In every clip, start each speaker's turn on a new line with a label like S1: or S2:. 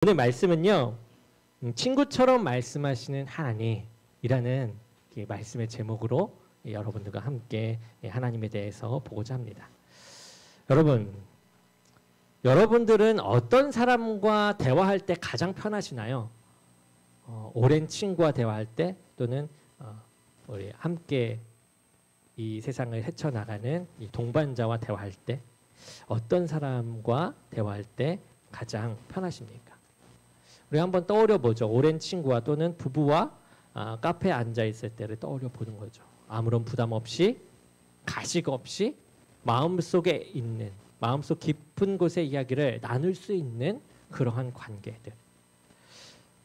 S1: 오늘 말씀은요, 친구처럼 말씀하시는 하나님이라는 말씀의 제목으로 여러분들과 함께 하나님에 대해서 보고자 합니다. 여러분들은 어떤 사람과 대화할 때 가장 편하시나요? 오랜 친구와 대화할 때, 또는 우리 함께 이 세상을 헤쳐나가는 이 동반자와 대화할 때, 어떤 사람과 대화할 때 가장 편하십니까? 우리 한번 떠올려 보죠. 오랜 친구와 또는 부부와 카페에 앉아 있을 때를 떠올려 보는 거죠. 아무런 부담 없이, 가식 없이 마음속에 있는, 마음속 깊은 곳의 이야기를 나눌 수 있는 그러한 관계들.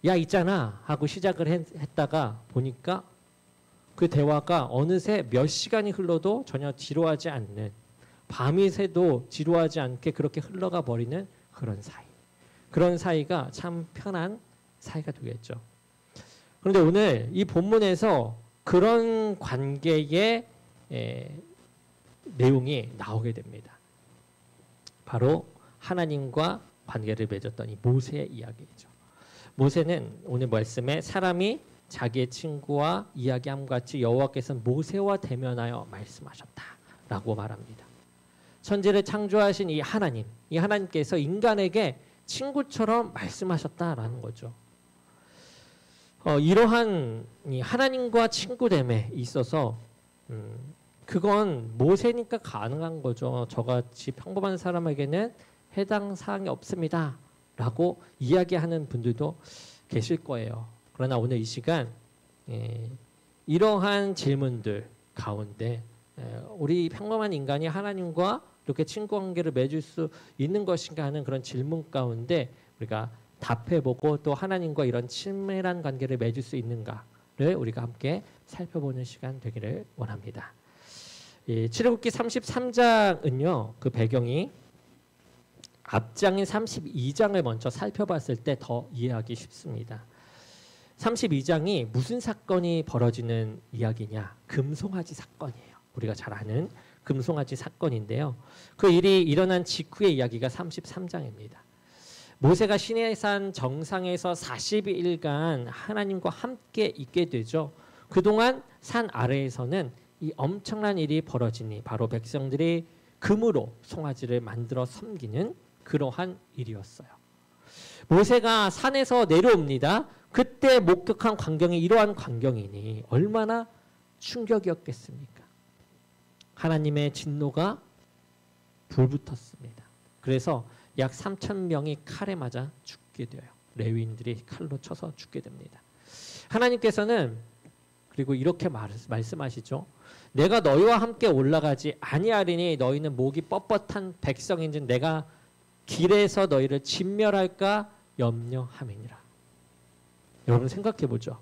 S1: 야, 있잖아 하고 시작을 했다가 보니까 그 대화가 어느새 몇 시간이 흘러도 전혀 지루하지 않는, 밤이 새도 지루하지 않게 그렇게 흘러가 버리는 그런 사이. 그런 사이가 참 편한 사이가 되겠죠. 그런데 오늘 이 본문에서 그런 관계의 내용이 나오게 됩니다. 바로 하나님과 관계를 맺었던 이 모세의 이야기죠. 모세는 오늘 말씀에 사람이 자기의 친구와 이야기함과 같이 여호와께서 모세와 대면하여 말씀하셨다라고 말합니다. 천지를 창조하신 이 하나님께서 인간에게 친구처럼 말씀하셨다라는 거죠. 이러한 이 하나님과 친구됨에 있어서 그건 모세니까 가능한 거죠. 저같이 평범한 사람에게는 해당 사항이 없습니다 라고 이야기하는 분들도 계실 거예요. 그러나 오늘 이 시간 이러한 질문들 가운데 우리 평범한 인간이 하나님과 이렇게 친구 관계를 맺을 수 있는 것인가 하는 그런 질문 가운데 우리가 답해보고 또 하나님과 이런 친밀한 관계를 맺을 수 있는가를 우리가 함께 살펴보는 시간 되기를 원합니다. 출애굽기 33장은요, 그 배경이 앞장인 32장을 먼저 살펴봤을 때 더 이해하기 쉽습니다. 32장이 무슨 사건이 벌어지는 이야기냐? 금송아지 사건이에요. 우리가 잘 아는 금송아지 사건인데요. 그 일이 일어난 직후의 이야기가 33장입니다. 모세가 시내산 정상에서 40일간 하나님과 함께 있게 되죠. 그동안 산 아래에서는 이 엄청난 일이 벌어지니 바로 백성들이 금으로 송아지를 만들어 섬기는 그러한 일이었어요. 모세가 산에서 내려옵니다. 그때 목격한 광경이 이러한 광경이니 얼마나 충격이었겠습니까? 하나님의 진노가 불붙었습니다. 그래서 약 3,000명이 칼에 맞아 죽게 돼요. 레위인들이 칼로 쳐서 죽게 됩니다. 하나님께서는 그리고 이렇게 말씀하시죠. 내가 너희와 함께 올라가지 아니하리니 너희는 목이 뻣뻣한 백성인즉 내가 길에서 너희를 진멸할까 염려함이니라. 여러분 생각해 보죠.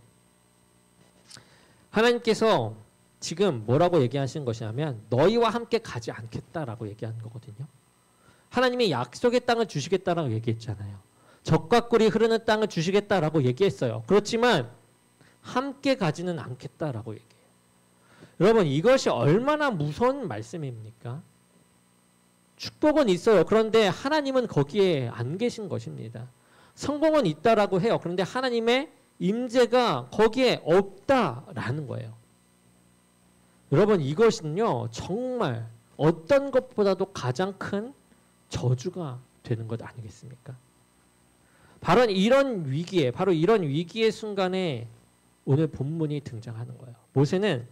S1: 하나님께서 지금 뭐라고 얘기하시는 것이냐면 너희와 함께 가지 않겠다라고 얘기하는 거거든요. 하나님이 약속의 땅을 주시겠다라고 얘기했잖아요. 젖과 꿀이 흐르는 땅을 주시겠다라고 얘기했어요. 그렇지만 함께 가지는 않겠다라고 얘기해요. 여러분 이것이 얼마나 무서운 말씀입니까? 축복은 있어요. 그런데 하나님은 거기에 안 계신 것입니다. 성공은 있다라고 해요. 그런데 하나님의 임재가 거기에 없다라는 거예요. 여러분 이것은요 정말 어떤 것보다도 가장 큰 저주가 되는 것 아니겠습니까? 바로 이런 위기의 순간에 오늘 본문이 등장하는 거예요. 모세는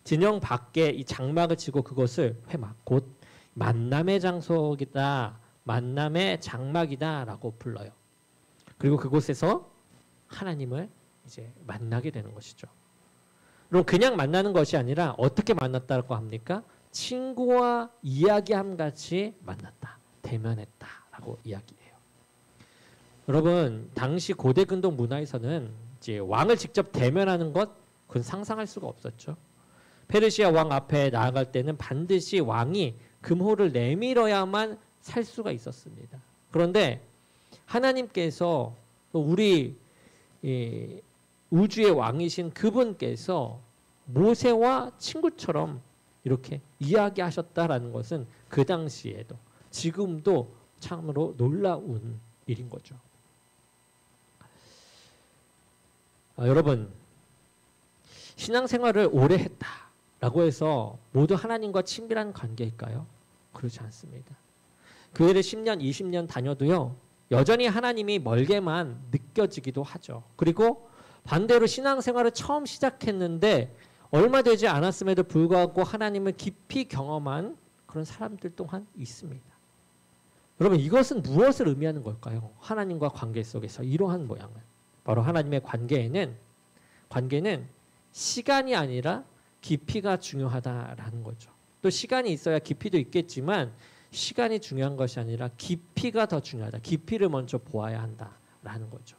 S1: 진영 밖에 이 장막을 치고 그것을 회막, 곧 만남의 장소이다, 만남의 장막이다라고 불러요. 그리고 그곳에서 하나님을 이제 만나게 되는 것이죠. 그럼 그냥 만나는 것이 아니라 어떻게 만났다고 합니까? 친구와 이야기함 같이 만났다. 대면했다라고 이야기해요. 여러분, 당시 고대 근동 문화에서는 이제 왕을 직접 대면하는 것 그건 상상할 수가 없었죠. 페르시아 왕 앞에 나아갈 때는 반드시 왕이 금호를 내밀어야만 살 수가 있었습니다. 그런데 하나님께서 우리 우주의 왕이신 그분께서 모세와 친구처럼 이렇게 이야기하셨다라는 것은 그 당시에도 지금도 참으로 놀라운 일인 거죠. 여러분, 신앙생활을 오래 했다라고 해서 모두 하나님과 친밀한 관계일까요? 그렇지 않습니다. 교회를 10년, 20년 다녀도요, 여전히 하나님이 멀게만 느껴지기도 하죠. 그리고 반대로 신앙생활을 처음 시작했는데 얼마 되지 않았음에도 불구하고 하나님을 깊이 경험한 그런 사람들 또한 있습니다. 여러분, 이것은 무엇을 의미하는 걸까요? 하나님과 관계 속에서 이러한 모양은 바로 하나님의 관계는 시간이 아니라 깊이가 중요하다라는 거죠. 또 시간이 있어야 깊이도 있겠지만 시간이 중요한 것이 아니라 깊이가 더 중요하다. 깊이를 먼저 보아야 한다라는 거죠.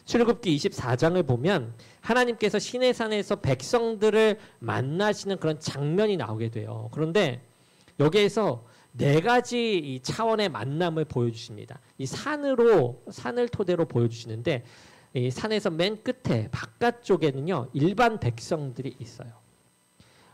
S1: 출애굽기 24장을 보면 하나님께서 시내산에서 백성들을 만나시는 그런 장면이 나오게 돼요. 그런데 여기에서 4가지 이 차원의 만남을 보여주십니다. 이 산을 토대로 보여주시는데 이 산에서 맨 끝에 바깥쪽에는요, 일반 백성들이 있어요.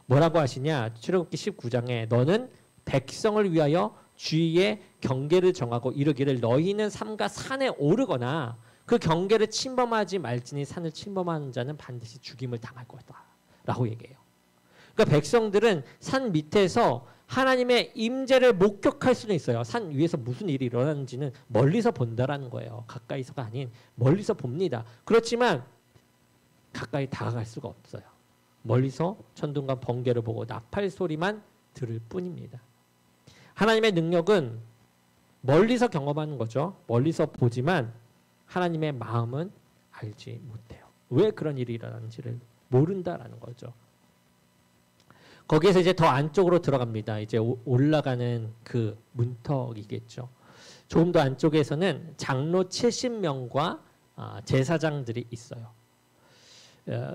S1: 뭐라고 하시냐? 출애굽기 19장에 너는 백성을 위하여 주위에 경계를 정하고 이르기를 너희는 삼가 산에 오르거나 그 경계를 침범하지 말지니 산을 침범하는 자는 반드시 죽임을 당할 거다 라고 얘기해요. 그러니까 백성들은 산 밑에서 하나님의 임재를 목격할 수는 있어요. 산 위에서 무슨 일이 일어나는지는 멀리서 본다라는 거예요. 가까이서가 아닌 멀리서 봅니다. 그렇지만 가까이 다가갈 수가 없어요. 멀리서 천둥과 번개를 보고 나팔 소리만 들을 뿐입니다. 하나님의 능력은 멀리서 경험하는 거죠. 멀리서 보지만 하나님의 마음은 알지 못해요. 왜 그런 일이 일어나는지를 모른다라는 거죠. 거기에서 이제 더 안쪽으로 들어갑니다. 이제 올라가는 그 문턱이겠죠. 조금 더 안쪽에서는 장로 70명과 제사장들이 있어요.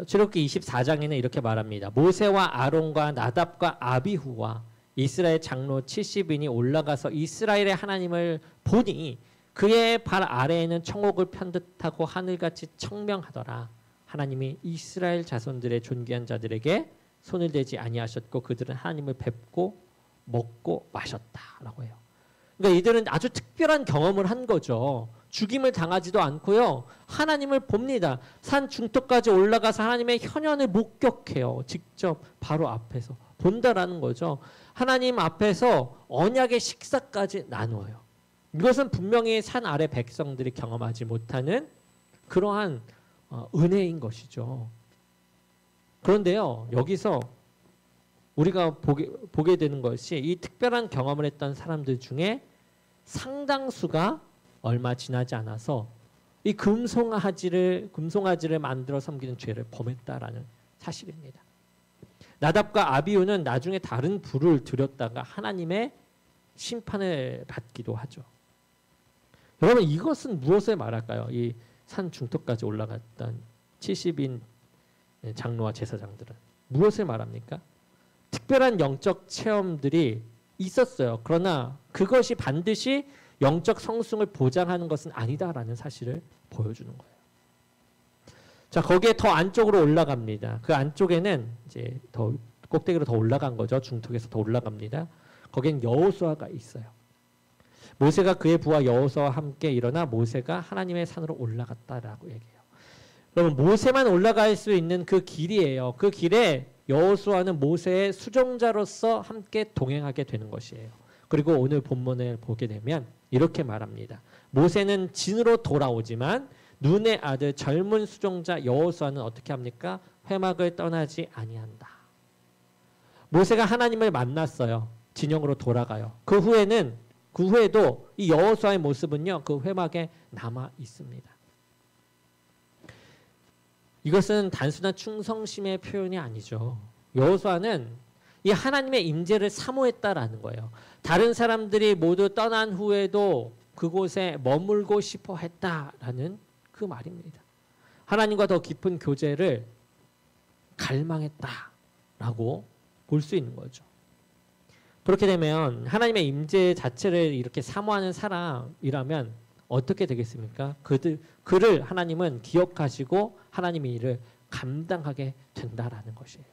S1: 출애굽기 24장에는 이렇게 말합니다. 모세와 아론과 나답과 아비후와 이스라엘 장로 70인이 올라가서 이스라엘의 하나님을 보니 그의 발 아래에는 청옥을 편듯하고 하늘같이 청명하더라. 하나님이 이스라엘 자손들의 존귀한 자들에게 손을 대지 아니하셨고 그들은 하나님을 뵙고 먹고 마셨다라고 해요. 그러니까 이들은 아주 특별한 경험을 한 거죠. 죽임을 당하지도 않고요. 하나님을 봅니다. 산 중턱까지 올라가서 하나님의 현현을 목격해요. 직접 바로 앞에서 본다라는 거죠. 하나님 앞에서 언약의 식사까지 나누어요. 이것은 분명히 산 아래 백성들이 경험하지 못하는 그러한 은혜인 것이죠. 그런데요, 여기서 우리가 보게 되는 것이 이 특별한 경험을 했던 사람들 중에 상당수가 얼마 지나지 않아서 이 금송아지를 만들어 섬기는 죄를 범했다라는 사실입니다. 나답과 아비후는 나중에 다른 불을 들였다가 하나님의 심판을 받기도 하죠. 여러분, 이것은 무엇을 말할까요? 이 산 중턱까지 올라갔던 70인 장로와 제사장들은 무엇을 말합니까? 특별한 영적 체험들이 있었어요. 그러나 그것이 반드시 영적 성숙을 보장하는 것은 아니다라는 사실을 보여주는 거예요. 자, 거기에 더 안쪽으로 올라갑니다. 그 안쪽에는 이제 더 꼭대기로 더 올라간 거죠. 중턱에서 더 올라갑니다. 거기엔 여호수아가 있어요. 모세가 그의 부하 여호수아와 함께 일어나 모세가 하나님의 산으로 올라갔다라고 얘기해요. 여러분, 모세만 올라갈 수 있는 그 길이에요. 그 길에 여호수아는 모세의 수종자로서 함께 동행하게 되는 것이에요. 그리고 오늘 본문을 보게 되면 이렇게 말합니다. 모세는 진으로 돌아오지만 눈의 아들 젊은 수종자 여호수아는 어떻게 합니까? 회막을 떠나지 아니한다. 모세가 하나님을 만났어요. 진영으로 돌아가요. 그 후에도 이 여호수아의 모습은요, 그 회막에 남아 있습니다. 이것은 단순한 충성심의 표현이 아니죠. 여호수아는 이 하나님의 임재를 사모했다라는 거예요. 다른 사람들이 모두 떠난 후에도 그곳에 머물고 싶어 했다라는 그 말입니다. 하나님과 더 깊은 교제를 갈망했다라고 볼 수 있는 거죠. 그렇게 되면 하나님의 임재 자체를 이렇게 사모하는 사람이라면 어떻게 되겠습니까? 그를 하나님은 기억하시고 하나님의 일을 감당하게 된다라는 것이에요.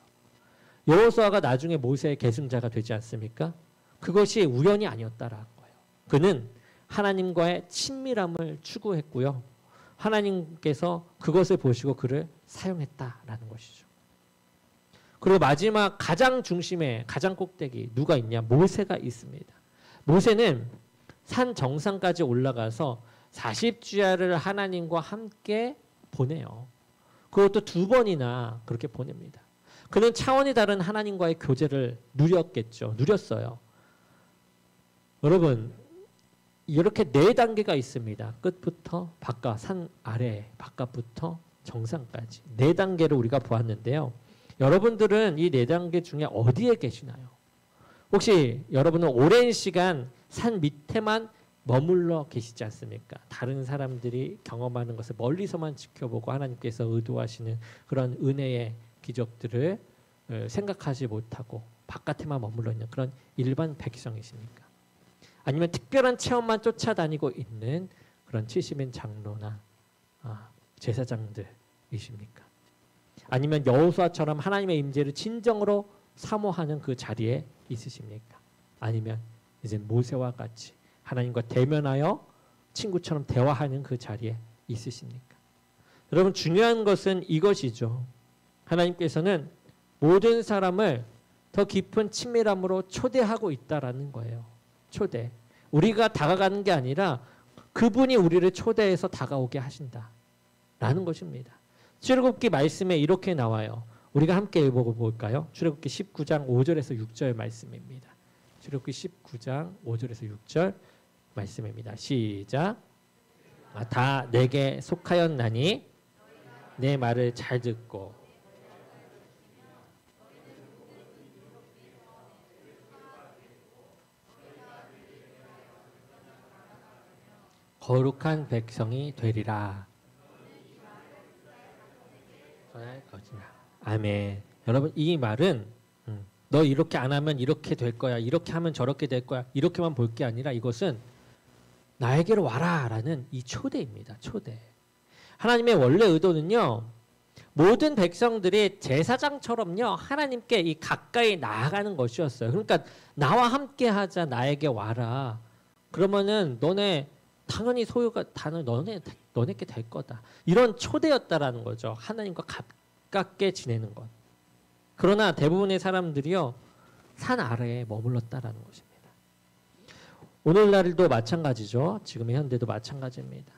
S1: 여호수아가 나중에 모세의 계승자가 되지 않습니까? 그것이 우연이 아니었다라는 거예요. 그는 하나님과의 친밀함을 추구했고요. 하나님께서 그것을 보시고 그를 사용했다라는 것이죠. 그리고 마지막 가장 중심에 가장 꼭대기 누가 있냐? 모세가 있습니다. 모세는 산 정상까지 올라가서 40주야를 하나님과 함께 보내요. 그것도 2번이나 그렇게 보냅니다. 그는 차원이 다른 하나님과의 교제를 누렸어요. 여러분, 이렇게 4단계가 있습니다. 끝부터 바깥, 산 아래, 바깥부터 정상까지 4단계를 우리가 보았는데요. 여러분들은 이 4단계 중에 어디에 계시나요? 혹시 여러분은 오랜 시간 산 밑에만 머물러 계시지 않습니까? 다른 사람들이 경험하는 것을 멀리서만 지켜보고 하나님께서 의도하시는 그런 은혜의 기적들을 생각하지 못하고 바깥에만 머물러 있는 그런 일반 백성이십니까? 아니면 특별한 체험만 쫓아다니고 있는 그런 70인 장로나 제사장들이십니까? 아니면 여호수아처럼 하나님의 임재를 진정으로 사모하는 그 자리에 있으십니까? 아니면 이제 모세와 같이 하나님과 대면하여 친구처럼 대화하는 그 자리에 있으십니까? 여러분, 중요한 것은 이것이죠. 하나님께서는 모든 사람을 더 깊은 친밀함으로 초대하고 있다라는 거예요. 초대. 우리가 다가가는 게 아니라 그분이 우리를 초대해서 다가오게 하신다라는 것입니다. 출애굽기 말씀에 이렇게 나와요. 우리가 함께 읽어볼까요? 출애굽기 19장 5절에서 6절 말씀입니다. 출애굽기 19장 5절에서 6절 말씀입니다. 시작. 다 내게 속하였나니 내 말을 잘 듣고 거룩한 백성이 되리라. 아멘. 여러분, 이 말은 너 이렇게 안 하면 이렇게 될 거야, 이렇게 하면 저렇게 될 거야, 이렇게만 볼 게 아니라 이것은 나에게로 와라 라는 이 초대입니다. 초대. 하나님의 원래 의도는요, 모든 백성들이 제사장처럼요 하나님께 이 가까이 나아가는 것이었어요. 그러니까 나와 함께 하자, 나에게 와라. 그러면은 너네 당연히 소유가 너네께 될 거다. 이런 초대였다라는 거죠. 하나님과 가깝게 지내는 것. 그러나 대부분의 사람들이요 산 아래에 머물렀다라는 것입니다. 오늘날도 마찬가지죠. 지금의 현대도 마찬가지입니다.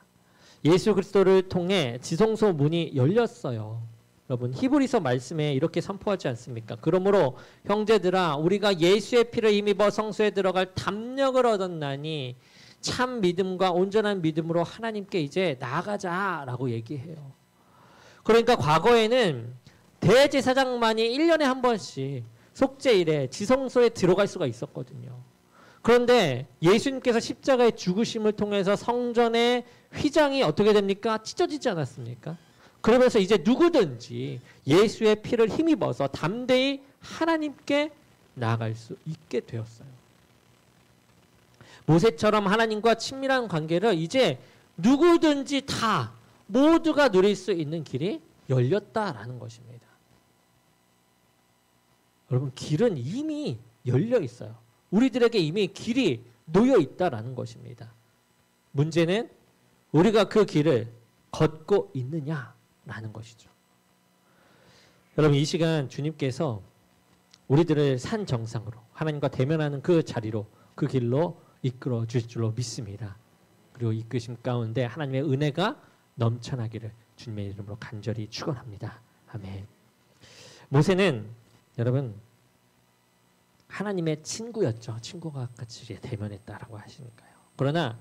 S1: 예수 그리스도를 통해 지성소 문이 열렸어요. 여러분, 히브리서 말씀에 이렇게 선포하지 않습니까? 그러므로 형제들아, 우리가 예수의 피를 힘입어 성소에 들어갈 담력을 얻었나니 참 믿음과 온전한 믿음으로 하나님께 이제 나아가자라고 얘기해요. 그러니까 과거에는 대제사장만이 1년에 한 번씩 속죄일에 지성소에 들어갈 수가 있었거든요. 그런데 예수님께서 십자가의 죽으심을 통해서 성전의 휘장이 어떻게 됩니까? 찢어지지 않았습니까? 그러면서 이제 누구든지 예수의 피를 힘입어서 담대히 하나님께 나아갈 수 있게 되었어요. 모세처럼 하나님과 친밀한 관계를 이제 누구든지 다 모두가 누릴 수 있는 길이 열렸다라는 것입니다. 여러분, 길은 이미 열려 있어요. 우리들에게 이미 길이 놓여 있다라는 것입니다. 문제는 우리가 그 길을 걷고 있느냐라는 것이죠. 여러분, 이 시간 주님께서 우리들을 산 정상으로 하나님과 대면하는 그 자리로, 그 길로 이끌어 주실 줄로 믿습니다. 그리고 이끄심 가운데 하나님의 은혜가 넘쳐나기를 주님의 이름으로 간절히 축원합니다. 아멘. 모세는 여러분 하나님의 친구였죠. 친구가 같이 대면했다라고 하시니까요. 그러나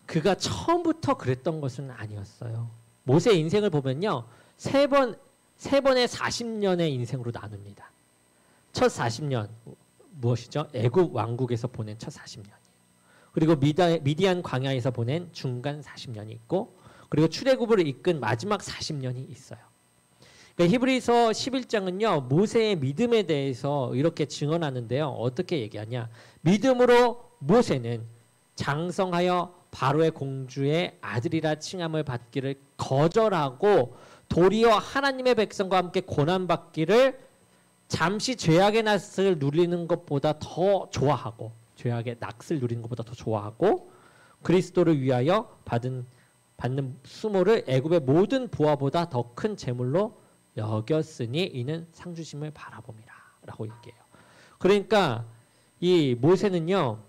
S1: 그가 처음부터 그랬던 것은 아니었어요. 모세의 인생을 보면요, 세 번의 40년의 인생으로 나눕니다. 첫 40년 무엇이죠? 애굽 왕국에서 보낸 첫 40년이에요. 그리고 미디안 광야에서 보낸 중간 40년이 있고, 그리고 출애굽을 이끈 마지막 40년이 있어요. 그러니까 히브리서 11장은요 모세의 믿음에 대해서 이렇게 증언하는데요. 어떻게 얘기하냐? 믿음으로 모세는 장성하여 바로의 공주의 아들이라 칭함을 받기를 거절하고 도리어 하나님의 백성과 함께 고난받기를 잠시 죄악의 낯을 누리는 것보다 더 좋아하고, 죄악의 낯을 누리는 것보다 더 좋아하고, 그리스도를 위하여 받은 받는 수모를 애굽의 모든 부하보다 더 큰 재물로 여겼으니 이는 상주심을 바라봄이라 라고 얘기해요. 그러니까 이 모세는요,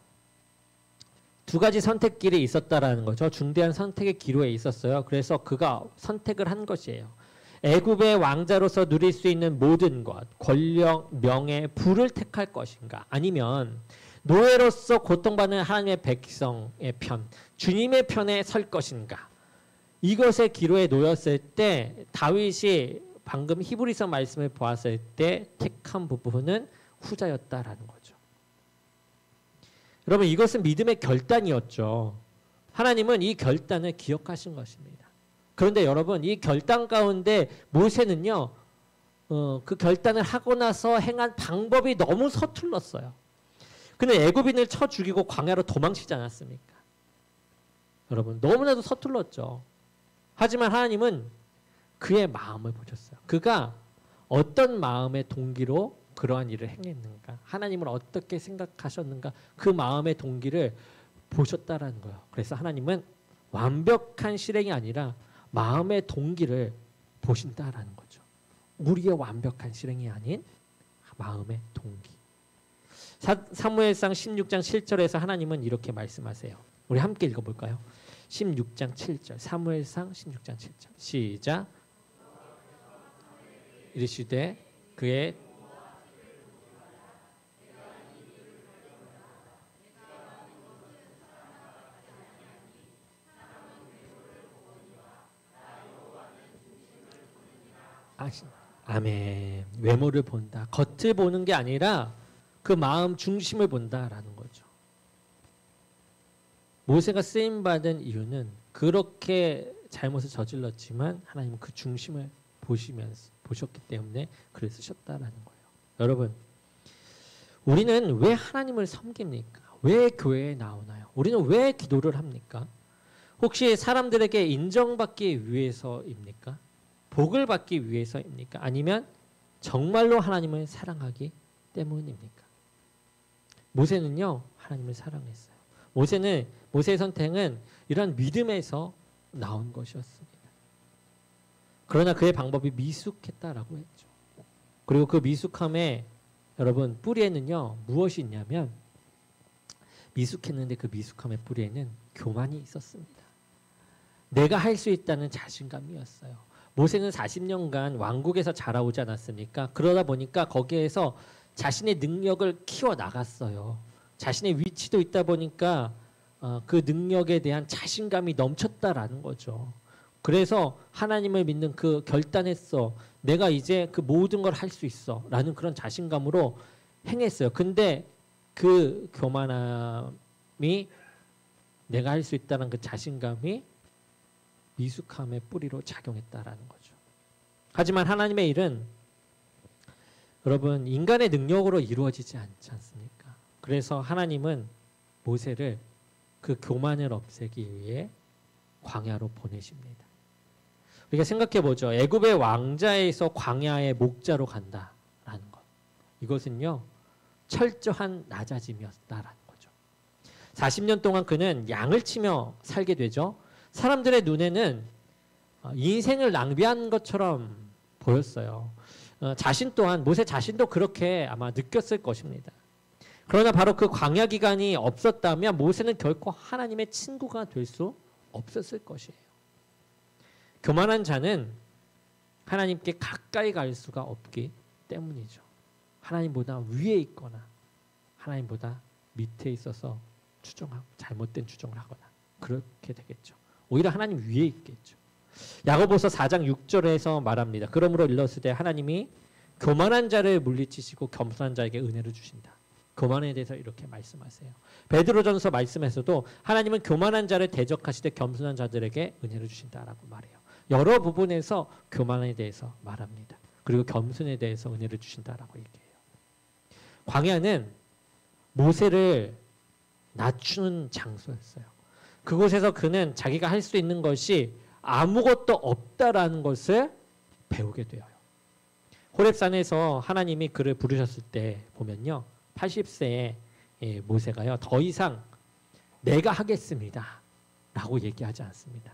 S1: 두 가지 선택길이 있었다라는 거죠. 중대한 선택의 기로에 있었어요. 그래서 그가 선택을 한 것이에요. 애굽의 왕자로서 누릴 수 있는 모든 것, 권력, 명예, 부를 택할 것인가? 아니면 노예로서 고통받는 하나님의 백성의 편, 주님의 편에 설 것인가? 이것의 기로에 놓였을 때 다윗이 방금 히브리서 말씀을 보았을 때 택한 부분은 후자였다라는 거죠. 여러분, 이것은 믿음의 결단이었죠. 하나님은 이 결단을 기억하신 것입니다. 그런데 여러분, 이 결단 가운데 모세는요, 그 결단을 하고 나서 행한 방법이 너무 서툴렀어요. 그는 애굽인을 쳐 죽이고 광야로 도망치지 않았습니까? 여러분, 너무나도 서툴렀죠. 하지만 하나님은 그의 마음을 보셨어요. 그가 어떤 마음의 동기로 그러한 일을 행했는가, 하나님을 어떻게 생각하셨는가, 그 마음의 동기를 보셨다라는 거예요. 그래서 하나님은 완벽한 실행이 아니라 마음의 동기를 보신다라는 거죠. 우리의 완벽한 실행이 아닌 마음의 동기. 사무엘상 16장 7절에서 하나님은 이렇게 말씀하세요. 우리 함께 읽어볼까요? 16장 7절, 사무엘상 16장 7절. 시작. 이르시되 그의 아멘. 외모를 본다. 겉을 보는 게 아니라 그 마음 중심을 본다라는 거죠. 모세가 쓰임받은 이유는 그렇게 잘못을 저질렀지만 하나님은 그 중심을 보셨기 때문에 글을 쓰셨다라는 거예요. 여러분, 우리는 왜 하나님을 섬깁니까? 왜 교회에 나오나요? 우리는 왜 기도를 합니까? 혹시 사람들에게 인정받기 위해서입니까? 복을 받기 위해서입니까? 아니면 정말로 하나님을 사랑하기 때문입니까? 모세는요, 하나님을 사랑했어요. 모세의 선택은 이런 믿음에서 나온 것이었습니다. 그러나 그의 방법이 미숙했다라고 했죠. 그리고 그 미숙함에 여러분 뿌리에는요, 무엇이 있냐면 미숙했는데 그 미숙함의 뿌리에는 교만이 있었습니다. 내가 할 수 있다는 자신감이었어요. 모세는 40년간 왕국에서 자라오지 않았습니까? 그러다 보니까 거기에서 자신의 능력을 키워나갔어요. 자신의 위치도 있다 보니까 그 능력에 대한 자신감이 넘쳤다라는 거죠. 그래서 하나님을 믿는 그 결단했어. 내가 이제 그 모든 걸 할 수 있어. 라는 그런 자신감으로 행했어요. 근데 그 교만함이, 내가 할 수 있다는 그 자신감이 미숙함의 뿌리로 작용했다라는 거죠. 하지만 하나님의 일은 여러분 인간의 능력으로 이루어지지 않지 않습니까? 그래서 하나님은 모세를 그 교만을 없애기 위해 광야로 보내십니다. 우리가 생각해 보죠. 애굽의 왕자에서 광야의 목자로 간다라는 것. 이것은요, 철저한 낮아짐이었다라는 거죠. 40년 동안 그는 양을 치며 살게 되죠. 사람들의 눈에는 인생을 낭비한 것처럼 보였어요. 모세 자신도 그렇게 아마 느꼈을 것입니다. 그러나 바로 그 광야 기간이 없었다면 모세는 결코 하나님의 친구가 될 수 없었을 것이에요. 교만한 자는 하나님께 가까이 갈 수가 없기 때문이죠. 하나님보다 위에 있거나 하나님보다 밑에 있어서 잘못된 추정을 하거나 그렇게 되겠죠. 오히려 하나님 위에 있겠죠. 야고보서 4장 6절에서 말합니다. 그러므로 일렀으되 하나님이 교만한 자를 물리치시고 겸손한 자에게 은혜를 주신다. 교만에 대해서 이렇게 말씀하세요. 베드로전서 말씀에서도 하나님은 교만한 자를 대적하시되 겸손한 자들에게 은혜를 주신다라고 말해요. 여러 부분에서 교만에 대해서 말합니다. 그리고 겸손에 대해서 은혜를 주신다라고 얘기해요. 광야는 모세를 낮추는 장소였어요. 그곳에서 그는 자기가 할 수 있는 것이 아무것도 없다라는 것을 배우게 되어요. 호렙산에서 하나님이 그를 부르셨을 때 보면요, 80세의 모세가요, 더 이상 내가 하겠습니다 라고 얘기하지 않습니다.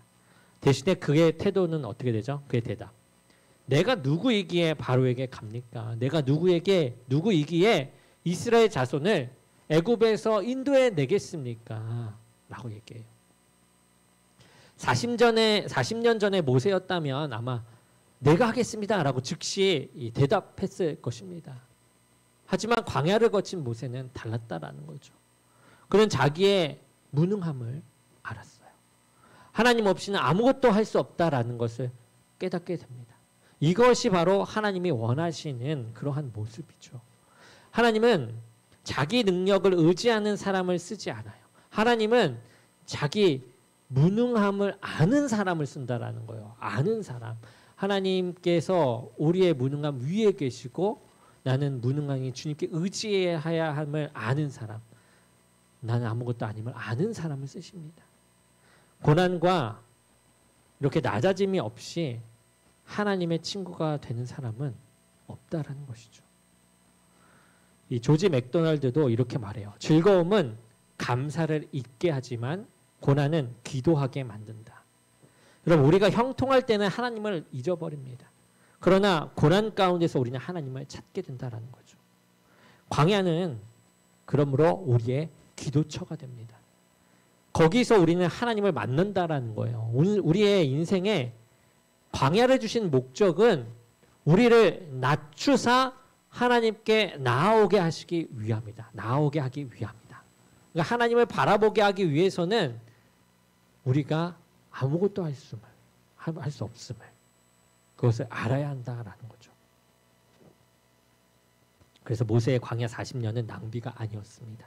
S1: 대신에 그의 태도는 어떻게 되죠? 그의 대답. 내가 누구이기에 바로에게 갑니까? 내가 누구이기에 이스라엘 자손을 애굽에서 인도해 내겠습니까? 라고 얘기해요. 40년 전에 모세였다면 아마 내가 하겠습니다 라고 즉시 대답했을 것입니다. 하지만 광야를 거친 모세는 달랐다라는 거죠. 그는 자기의 무능함을 알았어요. 하나님 없이는 아무것도 할 수 없다라는 것을 깨닫게 됩니다. 이것이 바로 하나님이 원하시는 그러한 모습이죠. 하나님은 자기 능력을 의지하는 사람을 쓰지 않아요. 하나님은 자기 무능함을 아는 사람을 쓴다라는 거예요. 아는 사람. 하나님께서 우리의 무능함 위에 계시고 나는 무능함이 주님께 의지해야 함을 아는 사람. 나는 아무것도 아님을 아는 사람을 쓰십니다. 고난과 이렇게 낮아짐이 없이 하나님의 친구가 되는 사람은 없다라는 것이죠. 이 조지 맥도날드도 이렇게 말해요. 즐거움은 감사를 잊게 하지만 고난은 기도하게 만든다. 여러분, 우리가 형통할 때는 하나님을 잊어버립니다. 그러나 고난 가운데서 우리는 하나님을 찾게 된다는 거죠. 광야는 그러므로 우리의 기도처가 됩니다. 거기서 우리는 하나님을 만난다라는 거예요. 우리의 인생에 광야를 주신 목적은 우리를 낮추사 하나님께 나아오게 하시기 위함이다. 나아오게 하기 위함이다. 그러니까 하나님을 바라보게 하기 위해서는 우리가 아무것도 할 수 없음을 그것을 알아야 한다라는 거죠. 그래서 모세의 광야 40년은 낭비가 아니었습니다.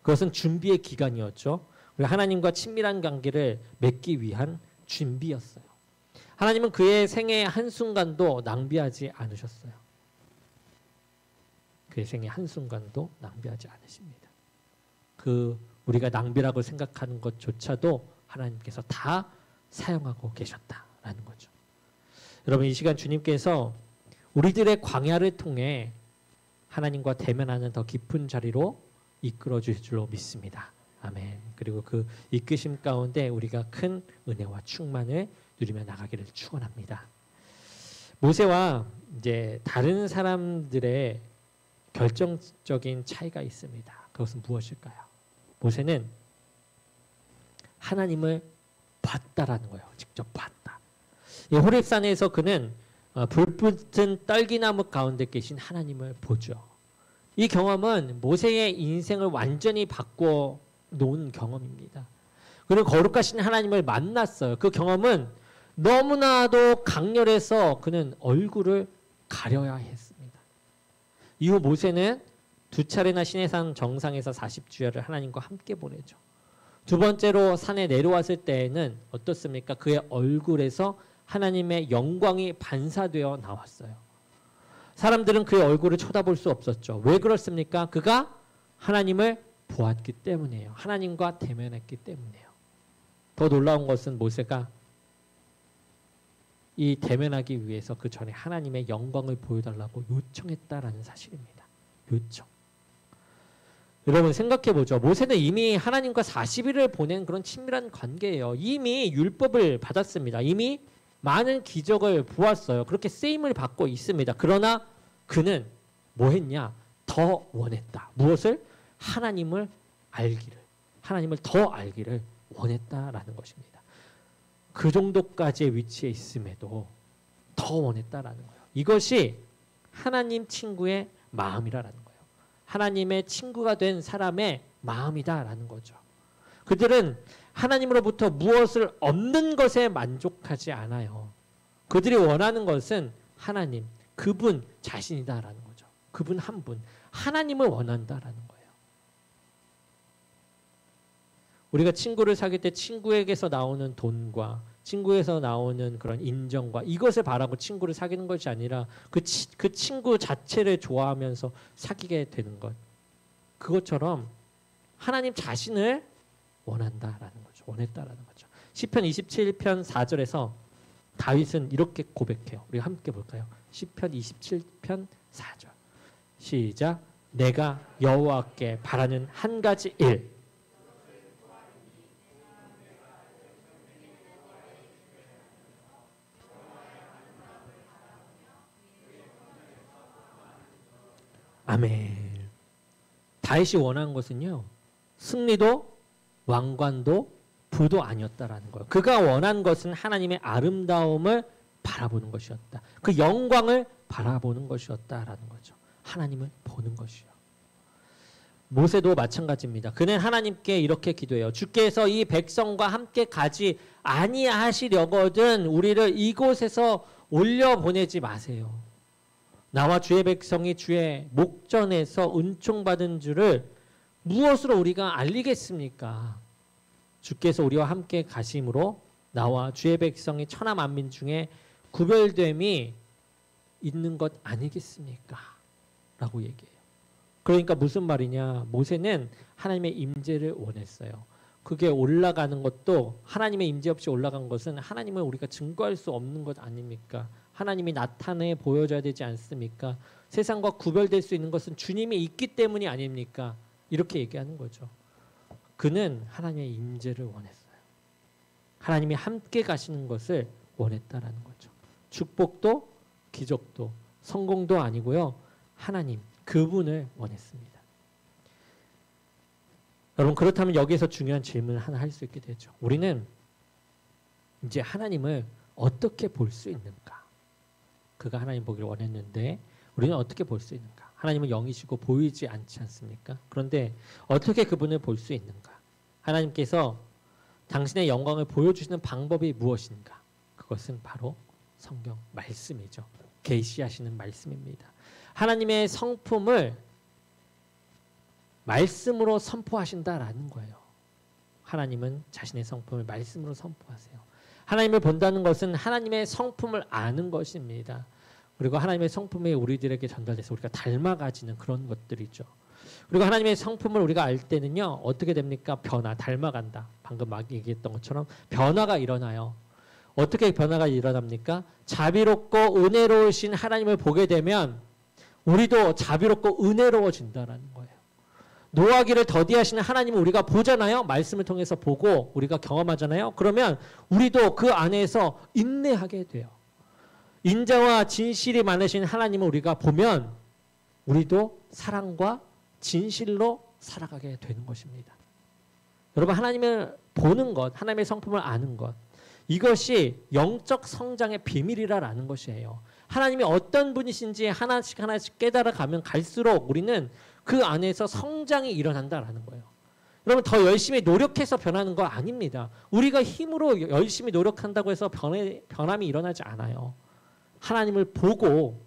S1: 그것은 준비의 기간이었죠. 그리고 하나님과 친밀한 관계를 맺기 위한 준비였어요. 하나님은 그의 생애의 한순간도 낭비하지 않으셨어요. 그의 생애 한순간도 낭비하지 않으십니다. 우리가 낭비라고 생각하는 것조차도 하나님께서 다 사용하고 계셨다라는 거죠. 여러분, 이 시간 주님께서 우리들의 광야를 통해 하나님과 대면하는 더 깊은 자리로 이끌어 주실 줄로 믿습니다. 아멘. 그리고 그 이끄심 가운데 우리가 큰 은혜와 충만을 누리며 나가기를 축원합니다. 모세와 이제 다른 사람들의 결정적인 차이가 있습니다. 그것은 무엇일까요? 모세는 하나님을 봤다라는 거예요. 직접 봤다. 이 호렙산에서 그는 불붙은 떨기나무 가운데 계신 하나님을 보죠. 이 경험은 모세의 인생을 완전히 바꿔 놓은 경험입니다. 그는 거룩하신 하나님을 만났어요. 그 경험은 너무나도 강렬해서 그는 얼굴을 가려야 했습니다. 이후 모세는 두 차례나 시내산 정상에서 40주야를 하나님과 함께 보내죠. 두 번째로 산에 내려왔을 때에는 어떻습니까? 그의 얼굴에서 하나님의 영광이 반사되어 나왔어요. 사람들은 그의 얼굴을 쳐다볼 수 없었죠. 왜 그렇습니까? 그가 하나님을 보았기 때문이에요. 하나님과 대면했기 때문이에요. 더 놀라운 것은 모세가 이 대면하기 위해서 그 전에 하나님의 영광을 보여달라고 요청했다라는 사실입니다. 요청. 여러분 생각해 보죠. 모세는 이미 하나님과 40일을 보낸 그런 친밀한 관계예요. 이미 율법을 받았습니다. 이미 많은 기적을 보았어요. 그렇게 쓰임을 받고 있습니다. 그러나 그는 뭐 했냐? 더 원했다. 무엇을? 하나님을 알기를. 하나님을 더 알기를 원했다라는 것입니다. 그 정도까지의 위치에 있음에도 더 원했다라는 거예요. 이것이 하나님 친구의 마음이라는 거예요. 하나님의 친구가 된 사람의 마음이다라는 거죠. 그들은 하나님으로부터 무엇을 얻는 것에 만족하지 않아요. 그들이 원하는 것은 하나님, 그분 자신이다라는 거죠. 그분 한 분, 하나님을 원한다라는 거예요. 우리가 친구를 사귈 때 친구에게서 나오는 돈과 친구에서 나오는 그런 인정과 이것을 바라고 친구를 사귀는 것이 아니라 그 친구 자체를 좋아하면서 사귀게 되는 것. 그것처럼 하나님 자신을 원한다라는 거죠. 원했다라는 거죠. 시편 27편 4절에서 다윗은 이렇게 고백해요. 우리 함께 볼까요? 시편 27편 4절. 시작. 내가 여호와께 바라는 한 가지 일. 아멘. 다윗이 원한 것은요, 승리도 왕관도 부도 아니었다라는 거예요. 그가 원한 것은 하나님의 아름다움을 바라보는 것이었다. 그 영광을 바라보는 것이었다라는 거죠. 하나님을 보는 것이요. 모세도 마찬가지입니다. 그는 하나님께 이렇게 기도해요. 주께서 이 백성과 함께 가지 아니하시려거든 우리를 이곳에서 올려보내지 마세요. 나와 주의 백성이 주의 목전에서 은총받은 줄을 무엇으로 우리가 알리겠습니까? 주께서 우리와 함께 가심으로 나와 주의 백성이 천하 만민 중에 구별됨이 있는 것 아니겠습니까? 라고 얘기해요. 그러니까 무슨 말이냐? 모세는 하나님의 임재를 원했어요. 그게 올라가는 것도 하나님의 임재 없이 올라간 것은 하나님을 우리가 증거할 수 없는 것 아닙니까? 하나님이 나타내 보여줘야 되지 않습니까? 세상과 구별될 수 있는 것은 주님이 있기 때문이 아닙니까? 이렇게 얘기하는 거죠. 그는 하나님의 임재를 원했어요. 하나님이 함께 가시는 것을 원했다라는 거죠. 축복도 기적도 성공도 아니고요. 하나님 그분을 원했습니다. 여러분 그렇다면 여기에서 중요한 질문을 하나 할 수 있게 되죠. 우리는 이제 하나님을 어떻게 볼 수 있는가? 그가 하나님 보기를 원했는데 우리는 어떻게 볼 수 있는가? 하나님은 영이시고 보이지 않지 않습니까? 그런데 어떻게 그분을 볼 수 있는가? 하나님께서 당신의 영광을 보여주시는 방법이 무엇인가? 그것은 바로 성경 말씀이죠. 계시하시는 말씀입니다. 하나님의 성품을 말씀으로 선포하신다라는 거예요. 하나님은 자신의 성품을 말씀으로 선포하세요. 하나님을 본다는 것은 하나님의 성품을 아는 것입니다. 그리고 하나님의 성품이 우리들에게 전달돼서 우리가 닮아가지는 그런 것들이죠. 그리고 하나님의 성품을 우리가 알 때는요. 어떻게 됩니까? 변화, 닮아간다. 방금 막 얘기했던 것처럼 변화가 일어나요. 어떻게 변화가 일어납니까? 자비롭고 은혜로우신 하나님을 보게 되면 우리도 자비롭고 은혜로워진다라는 거예요. 노하기를 더디하시는 하나님을 우리가 보잖아요. 말씀을 통해서 보고 우리가 경험하잖아요. 그러면 우리도 그 안에서 인내하게 돼요. 인자와 진실이 많으신 하나님을 우리가 보면 우리도 사랑과 진실로 살아가게 되는 것입니다. 여러분 하나님을 보는 것, 하나님의 성품을 아는 것 이것이 영적 성장의 비밀이라는 것이에요. 하나님이 어떤 분이신지 하나씩 하나씩 깨달아가면 갈수록 우리는 그 안에서 성장이 일어난다라는 거예요. 여러분 더 열심히 노력해서 변하는 거 아닙니다. 우리가 힘으로 열심히 노력한다고 해서 변함이 일어나지 않아요. 하나님을 보고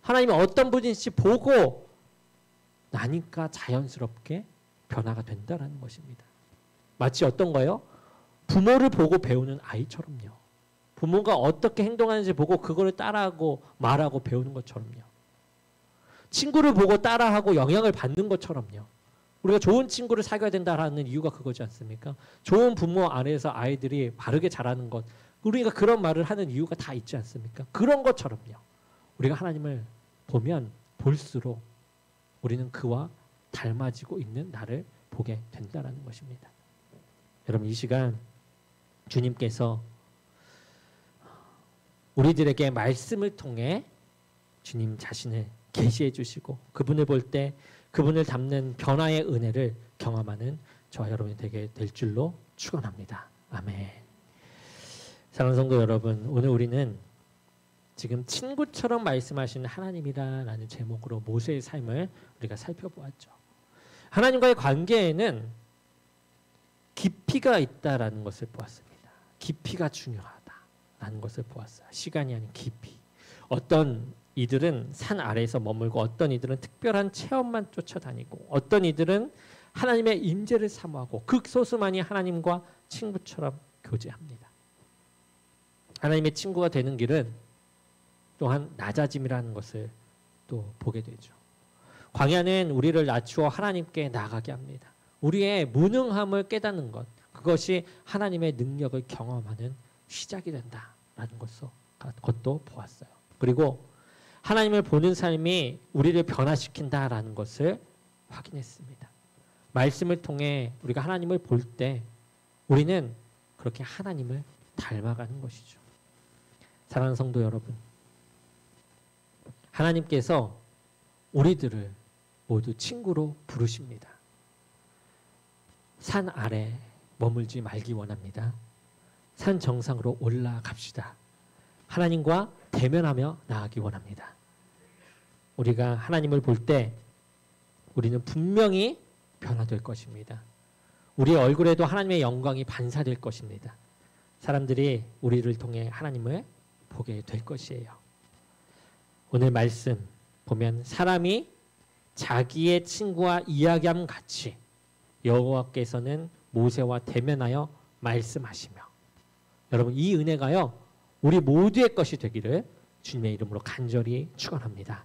S1: 하나님이 어떤 분인지 보고 나니까 자연스럽게 변화가 된다라는 것입니다. 마치 어떤 거예요? 부모를 보고 배우는 아이처럼요. 부모가 어떻게 행동하는지 보고 그거를 따라하고 말하고 배우는 것처럼요. 친구를 보고 따라하고 영향을 받는 것처럼요. 우리가 좋은 친구를 사귀어야 된다라는 이유가 그거지 않습니까? 좋은 부모 아래에서 아이들이 바르게 자라는 것 우리가 그런 말을 하는 이유가 다 있지 않습니까? 그런 것처럼요. 우리가 하나님을 보면 볼수록 우리는 그와 닮아지고 있는 나를 보게 된다는 것입니다. 여러분 이 시간 주님께서 우리들에게 말씀을 통해 주님 자신을 계시해 주시고 그분을 볼 때 그분을 닮는 변화의 은혜를 경험하는 저와 여러분이 되게 될 줄로 축원합니다. 아멘. 사랑하는 성도 여러분, 오늘 우리는 지금 친구처럼 말씀하시는 하나님이라는 제목으로 모세의 삶을 우리가 살펴보았죠. 하나님과의 관계에는 깊이가 있다라는 것을 보았습니다. 깊이가 중요하다라는 것을 보았어요. 시간이 아닌 깊이. 어떤 이들은 산 아래에서 머물고 어떤 이들은 특별한 체험만 쫓아다니고 어떤 이들은 하나님의 임재를 사모하고 극소수만이 하나님과 친구처럼 교제합니다. 하나님의 친구가 되는 길은 또한 낮아짐이라는 것을 또 보게 되죠. 광야는 우리를 낮추어 하나님께 나가게 합니다. 우리의 무능함을 깨닫는 것, 그것이 하나님의 능력을 경험하는 시작이 된다라는 것도 보았어요. 그리고 하나님을 보는 삶이 우리를 변화시킨다라는 것을 확인했습니다. 말씀을 통해 우리가 하나님을 볼 때 우리는 그렇게 하나님을 닮아가는 것이죠. 사랑하는 성도 여러분, 하나님께서 우리들을 모두 친구로 부르십니다. 산 아래 머물지 말기 원합니다. 산 정상으로 올라갑시다. 하나님과 대면하며 나아가기 원합니다. 우리가 하나님을 볼 때 우리는 분명히 변화될 것입니다. 우리의 얼굴에도 하나님의 영광이 반사될 것입니다. 사람들이 우리를 통해 하나님을 보게 될 것이에요. 오늘 말씀 보면 사람이 자기의 친구와 이야기함 같이 여호와께서는 모세와 대면하여 말씀하시며, 여러분 이 은혜가요 우리 모두의 것이 되기를 주님의 이름으로 간절히 축원합니다.